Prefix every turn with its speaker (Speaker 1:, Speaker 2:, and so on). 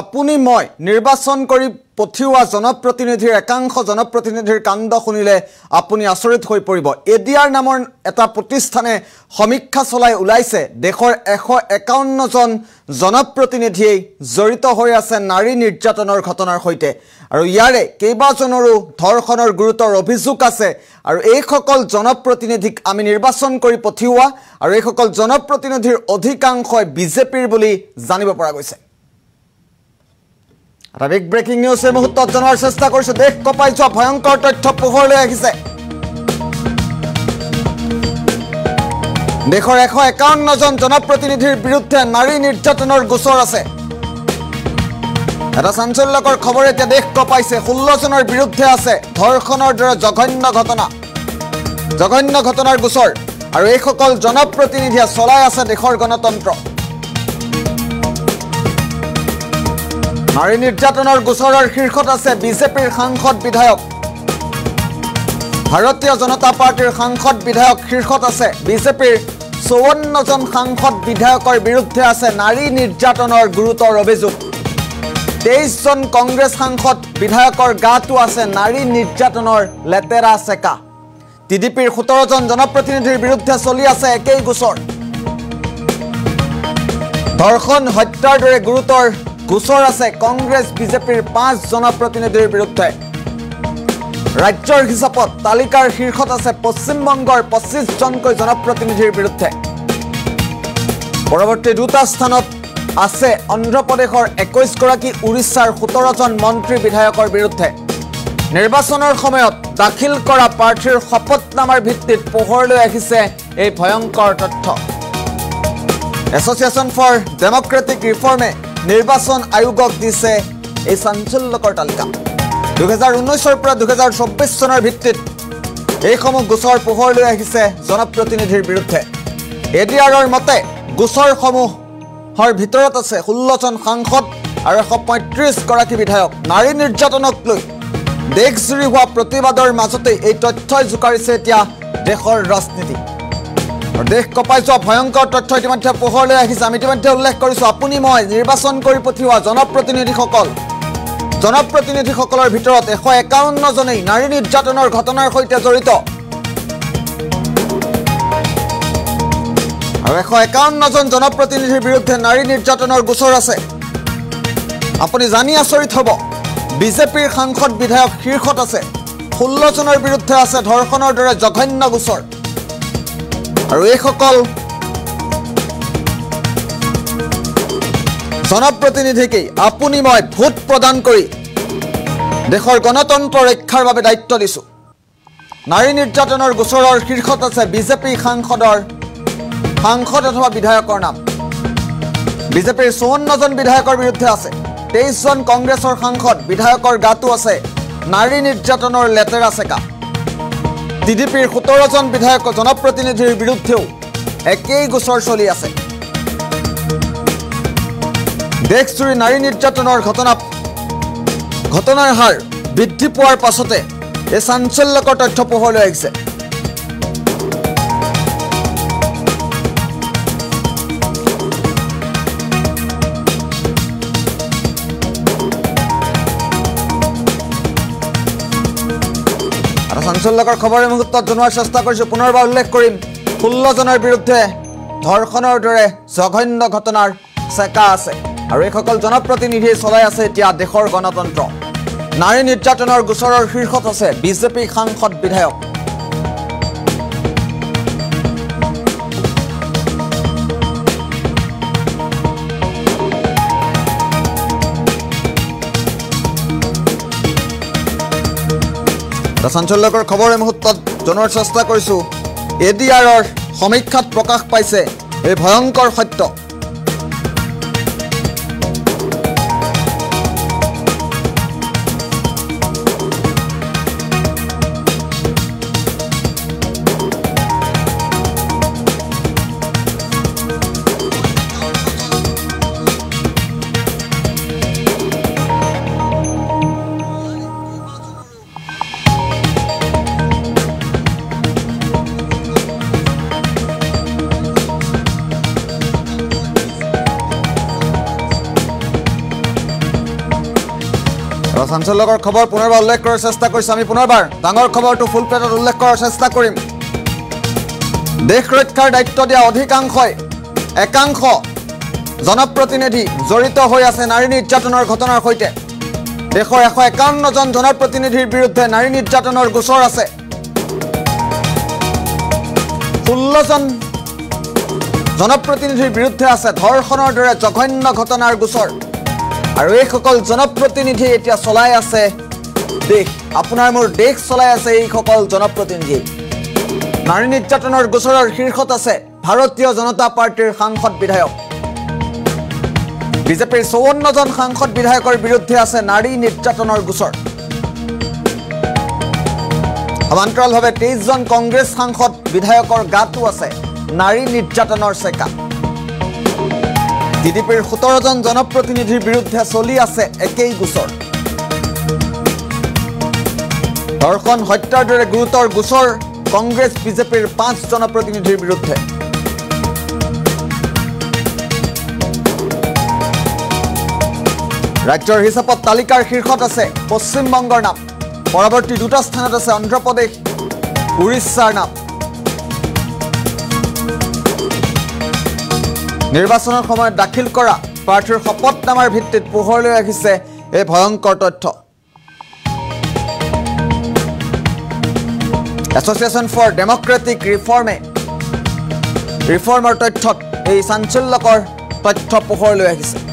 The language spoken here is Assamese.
Speaker 1: আপুনি মই নিৰ্বাচন কৰি পঠিওৱা জনপ্ৰতিনিধিৰ একাংশ জনপ্ৰতিনিধিৰ কাণ্ড শুনিলে আপুনি আচৰিত হৈ পৰিব। এডিআৰ নামৰ এটা প্ৰতিষ্ঠানে সমীক্ষা চলাই ওলাইছে দেশৰ 151 জন জনপ্ৰতিনিধিয়ে জড়িত হৈ আছে নাৰী নিৰ্যাতনৰ ঘটনাৰ সৈতে আৰু ইয়াৰে কেইবাজনৰো ধৰ্ষণৰ গুৰুতৰ অভিযোগ আছে আৰু এইসকল জনপ্ৰতিনিধিক আমি নিৰ্বাচন কৰি পঠিওৱা আৰু এইসকল জনপ্ৰতিনিধিৰ অধিকাংশই বিজেপিৰ বুলি জানিব পৰা গৈছে। এটা বিগ ব্ৰেকিং নিউজ এই মুহূৰ্তত জনাৰ চেষ্টা কৰিছো। দেশ কঁপাই যোৱা ভয়ংকৰ তথ্য পোহৰলৈ আহিছে। দেশৰ 151 জন জনপ্ৰতিনিধিৰ বিৰুদ্ধে নাৰী নিৰ্যাতনৰ গোচৰ আছে। এটা চাঞ্চল্যকৰ খবৰ এতিয়া দেশ কঁপাইছে। 16 জনৰ বিৰুদ্ধে আছে ধৰ্ষণৰ দৰে জঘন্য ঘটনাৰ গোচৰ আৰু এইসকল জনপ্ৰতিনিধিয়ে চলাই আছে দেশৰ গণতন্ত্ৰ। নাৰী নিৰ্যাতনৰ গোচৰৰ শীৰ্ষত আছে বিজেপিৰ সাংসদ বিধায়ক। ভাৰতীয় জনতা পাৰ্টিৰ সাংসদ বিধায়ক শীৰ্ষত আছে। বিজেপিৰ 54 জন সাংসদ বিধায়কৰ বিৰুদ্ধে আছে নাৰী নিৰ্যাতনৰ গুৰুতৰ অভিযোগ। 23 জন কংগ্ৰেছ সাংসদ বিধায়কৰ গাতো আছে নাৰী নিৰ্যাতনৰ লেতেৰা চেকা। টিডিপিৰ 17 জন জনপ্ৰতিনিধিৰ বিৰুদ্ধে চলি আছে একেই গোচৰ। ধৰ্ষণ হত্যাৰ দৰে গুৰুতৰ গোচৰ আছে কংগ্ৰেছ বিজেপিৰ 5 জনপ্ৰতিনিধিৰ বিৰুদ্ধে। ৰাজ্যৰ হিচাপত তালিকাৰ শীৰ্ষত আছে পশ্চিমবংগৰ 25 জনকৈ জনপ্ৰতিনিধিৰ বিৰুদ্ধে। পৰৱৰ্তী দুটা স্থানত আছে অন্ধ্ৰপ্ৰদেশৰ 21 গৰাকী, উৰিষ্যাৰ 17 জন মন্ত্ৰী বিধায়কৰ বিৰুদ্ধে। নিৰ্বাচনৰ সময়ত দাখিল কৰা প্ৰাৰ্থীৰ শপতনামাৰ ভিত্তিত পোহৰলৈ আহিছে এই ভয়ংকৰ তথ্য। এছ'চিয়েশ্যন ফৰ ডেম'ক্ৰেটিক ৰিফৰ্মে নিৰ্বাচন আয়োগক দিছে এই চাঞ্চল্যকৰ তালিকা। 2019 পৰা 2024 চনৰ ভিত্তিত এইসমূহ গোচৰ পোহৰলৈ আহিছে জনপ্ৰতিনিধিৰ বিৰুদ্ধে। এডিআৰৰ মতে গোচৰসমূহৰ ভিতৰত আছে 16 জন সাংসদ আৰু 135 গৰাকী বিধায়ক। নাৰী নিৰ্যাতনক লৈ দেশজুৰি হোৱা প্ৰতিবাদৰ মাজতে এই তথ্যই জোকাৰিছে এতিয়া দেশৰ ৰাজনীতি। দেশ কঁপাই যোৱা ভয়ংকৰ তথ্য ইতিমধ্যে পোহৰলৈ আহিছে। আমি ইতিমধ্যে উল্লেখ কৰিছোঁ আপুনি মই নিৰ্বাচন কৰি পঠিওৱা জনপ্ৰতিনিধিসকলৰ ভিতৰত 151 জনেই নাৰী নিৰ্যাতনৰ ঘটনাৰ সৈতে জড়িত আৰু 151 জন জনপ্ৰতিনিধিৰ বিৰুদ্ধে নাৰী নিৰ্যাতনৰ গোচৰ আছে। আপুনি জানি আচৰিত হ'ব, বিজেপিৰ সাংসদ বিধায়ক শীৰ্ষত আছে। 16 জনৰ বিৰুদ্ধে আছে ধৰ্ষণৰ দৰে জঘন্য গোচৰ আৰু এইসকল জনপ্ৰতিনিধিকেই আপুনি মই ভোট প্ৰদান কৰি দেশৰ গণতন্ত্ৰ ৰক্ষাৰ বাবে দায়িত্ব দিছোঁ। নাৰী নিৰ্যাতনৰ গোচৰৰ শীৰ্ষত আছে বিজেপি সাংসদ অথবা বিধায়কৰ নাম। বিজেপিৰ 54 জন বিধায়কৰ বিৰুদ্ধে আছে। 23 জন কংগ্ৰেছৰ সাংসদ বিধায়কৰ গাতো আছে নাৰী নিৰ্যাতনৰ লেতেৰা চেকা। টিডিপিৰ 17 জন বিধায়ক জনপ্ৰতিনিধিৰ বিৰুদ্ধেও একেই গোচৰ চলি আছে। দেশজুৰি নাৰী নিৰ্যাতনৰ ঘটনাৰ হাৰ বৃদ্ধি পোৱাৰ পাছতে এই চাঞ্চল্যকৰ তথ্য পোহৰলৈ আহিছে। চাঞ্চল্যকৰ খবৰ এই মুহূৰ্তত জনোৱাৰ চেষ্টা কৰিছোঁ। পুনৰবাৰ উল্লেখ কৰিম, 16 জনৰ বিৰুদ্ধে ধৰ্ষণৰ দৰে জঘন্য ঘটনাৰ চেকা আছে আৰু এইসকল জনপ্ৰতিনিধিয়ে চলাই আছে এতিয়া দেশৰ গণতন্ত্ৰ। নাৰী নিৰ্যাতনৰ গোচৰৰ শীৰ্ষত আছে বিজেপি সাংসদ বিধায়ক। চাঞ্চল্যকৰ খবৰ এই মুহূৰ্তত জনোৱাৰ চেষ্টা কৰিছোঁ। এডিআৰৰ সমীক্ষাত প্ৰকাশ পাইছে এই ভয়ংকৰ সত্য। চাঞ্চল্যকৰ খবৰ পুনৰবাৰ উল্লেখ কৰাৰ চেষ্টা কৰিছোঁ আমি পুনৰবাৰ ডাঙৰ খবৰটো ফুল প্লেটত উল্লেখ কৰাৰ চেষ্টা কৰিম দেশ ৰক্ষাৰ দায়িত্ব দিয়া অধিকাংশই একাংশ জনপ্ৰতিনিধি জড়িত হৈ আছে নাৰী নিৰ্যাতনৰ ঘটনাৰ সৈতে দেশৰ 151 জন জনপ্ৰতিনিধিৰ বিৰুদ্ধে নাৰী নিৰ্যাতনৰ গোচৰ আছে 16 জন জনপ্ৰতিনিধিৰ বিৰুদ্ধে আছে ধৰ্ষণৰ দৰে জঘন্য ঘটনাৰ গোচৰ আৰু এইসকল জনপ্ৰতিনিধি এতিয়া চলাই আছে দেশ আপোনাৰ মোৰ দেশ চলাই আছে এইসকল জনপ্ৰতিনিধি নাৰী নিৰ্যাতনৰ গোচৰৰ শীৰ্ষত আছে ভাৰতীয় জনতা পাৰ্টিৰ সাংসদ বিধায়ক বিজেপিৰ 54 জন সাংসদ বিধায়কৰ বিৰুদ্ধে আছে নাৰী নিৰ্যাতনৰ গোচৰ সমান্তৰালভাৱে 23 জন কংগ্ৰেছ সাংসদ বিধায়কৰ গাতো আছে নাৰী নিৰ্যাতনৰ চেকা টিডিপিৰ 17 জন জনপ্ৰতিনিধিৰ বিৰুদ্ধে চলি আছে একেই গোচৰ ধৰ্ষণ হত্যাৰ দৰে গুৰুতৰ গোচৰ কংগ্ৰেছ বিজেপিৰ 5 জনপ্ৰতিনিধিৰ বিৰুদ্ধে ৰাজ্যৰ হিচাপত তালিকাৰ শীৰ্ষত আছে পশ্চিম বংগৰ নাম পৰৱৰ্তী দুটা স্থানত আছে অন্ধ্ৰ প্ৰদেশ উৰিষ্যাৰ নাম নিৰ্বাচনৰ সময়ত দাখিল কৰা প্ৰাৰ্থীৰ শপতনামাৰ ভিত্তিত পোহৰলৈ আহিছে এই ভয়ংকৰ তথ্য এছ'চিয়েশ্যন ফৰ ডেমক্ৰেটিক ৰিফৰ্মৰ তথ্যত এই চাঞ্চল্যকৰ তথ্য পোহৰলৈ আহিছে